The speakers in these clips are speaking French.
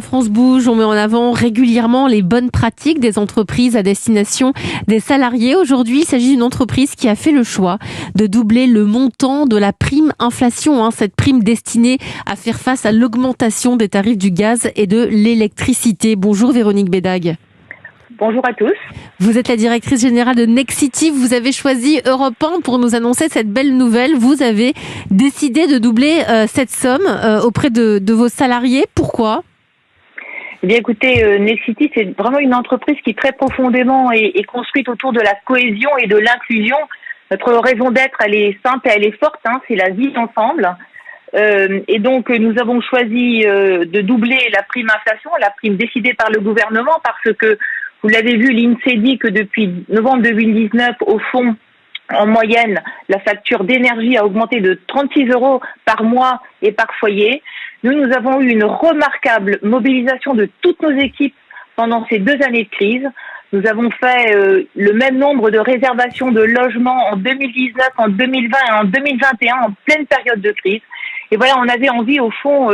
France Bouge, on met en avant régulièrement les bonnes pratiques des entreprises à destination des salariés. Aujourd'hui, il s'agit d'une entreprise qui a fait le choix de doubler le montant de la prime inflation, cette prime destinée à faire face à l'augmentation des tarifs du gaz et de l'électricité. Bonjour Véronique Bédag. Bonjour à tous. Vous êtes la directrice générale de Nexity. Vous avez choisi Europe 1 pour nous annoncer cette belle nouvelle. Vous avez décidé de doubler cette somme auprès de vos salariés. Pourquoi ? Eh bien, écoutez, Nexity, c'est vraiment une entreprise qui très profondément est construite autour de la cohésion et de l'inclusion. Notre raison d'être, elle est simple et elle est forte, c'est la vie ensemble. Et donc, nous avons choisi de doubler la prime inflation, la prime décidée par le gouvernement, parce que, vous l'avez vu, l'INSEE dit que depuis novembre 2019, au fond, en moyenne, la facture d'énergie a augmenté de 36 € par mois et par foyer. Nous avons eu une remarquable mobilisation de toutes nos équipes pendant ces 2 années de crise. Nous avons fait le même nombre de réservations de logements en 2019, en 2020 et en 2021, en pleine période de crise. Et voilà, on avait envie, au fond,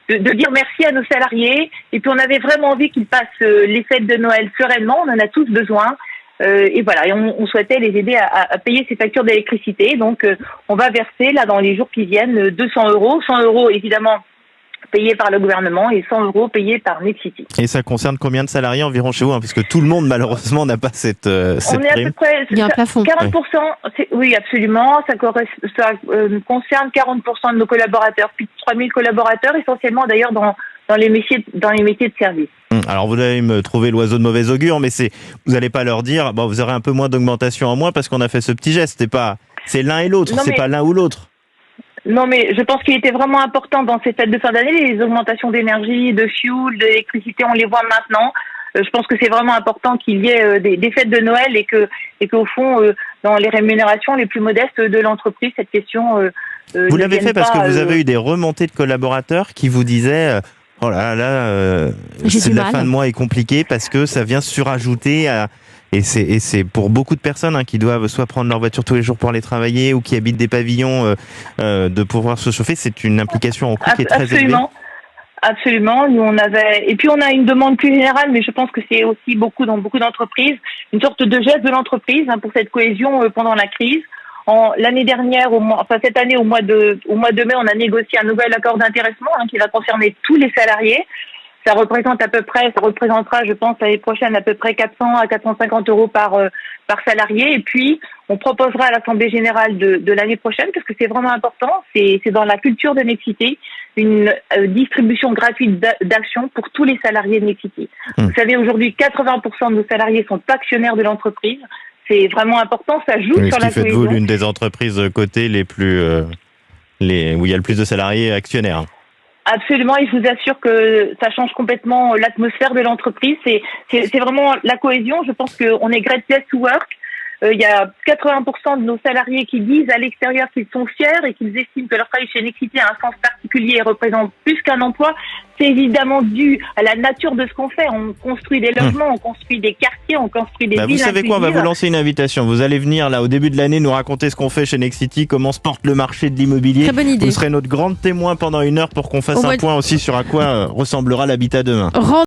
de dire merci à nos salariés. Et puis, on avait vraiment envie qu'ils passent les fêtes de Noël sereinement. On en a tous besoin. Et voilà, et on souhaitait les aider à payer ces factures d'électricité. Donc, on va verser, là, dans les jours qui viennent, 200 €. 100 € évidemment, payés par le gouvernement et 100 € payés par Nexity. Et ça concerne combien de salariés environ chez vous, puisque tout le monde, malheureusement, n'a pas cette on est à prime. peu près, Il y a un plafond. 40%, oui, absolument. Ça concerne 40% de nos collaborateurs, plus de 3000 collaborateurs, essentiellement d'ailleurs dans les métiers de service. Alors vous allez me trouver l'oiseau de mauvais augure, mais vous n'allez pas leur dire, vous aurez un peu moins d'augmentation en moins parce qu'on a fait ce petit geste. C'est l'un et l'autre, c'est pas l'un ou l'autre. Non, mais je pense qu'il était vraiment important dans ces fêtes de fin d'année, les augmentations d'énergie, de fuel, d'électricité, on les voit maintenant. Je pense que c'est vraiment important qu'il y ait des fêtes de Noël et qu'au fond, dans les rémunérations les plus modestes de l'entreprise, cette question vous l'avez fait parce que vous avez eu des remontées de collaborateurs qui vous disaient oh là là, la fin de mois est compliquée parce que ça vient surajouter et c'est pour beaucoup de personnes qui doivent soit prendre leur voiture tous les jours pour aller travailler ou qui habitent des pavillons de pouvoir se chauffer. C'est une implication en coût qui est très élevée. Absolument. Nous, et puis on a une demande plus générale, mais je pense que c'est aussi dans beaucoup d'entreprises, une sorte de geste de l'entreprise pour cette cohésion pendant la crise. L'année dernière, cette année, au mois de mai, on a négocié un nouvel accord d'intéressement qui va concerner tous les salariés. Ça représentera, je pense, l'année prochaine à peu près 400 à 450 € par salarié. Et puis, on proposera à l'Assemblée générale de l'année prochaine, parce que c'est vraiment important, c'est dans la culture de Nexity, une distribution gratuite d'actions pour tous les salariés de Nexity. Vous savez, aujourd'hui, 80% de nos salariés sont actionnaires de l'entreprise. C'est vraiment important, ça joue sur la cohésion. Ce qui fait de vous l'une des entreprises cotées où il y a le plus de salariés actionnaires. Absolument, et je vous assure que ça change complètement l'atmosphère de l'entreprise. C'est vraiment la cohésion. Je pense qu'on est Great Place to Work. Il y a 80% de nos salariés qui disent à l'extérieur qu'ils sont fiers et qu'ils estiment que leur travail chez Nexity a un sens particulier et représente plus qu'un emploi. C'est évidemment dû à la nature de ce qu'on fait. On construit des logements, on construit des quartiers, on construit des villes. Vous savez quoi, on va vous lancer une invitation. Vous allez venir là au début de l'année nous raconter ce qu'on fait chez Nexity, comment se porte le marché de l'immobilier. Très bonne idée. Vous serez notre grande témoin pendant 1 heure pour qu'on fasse un point aussi sur à quoi ressemblera l'habitat demain.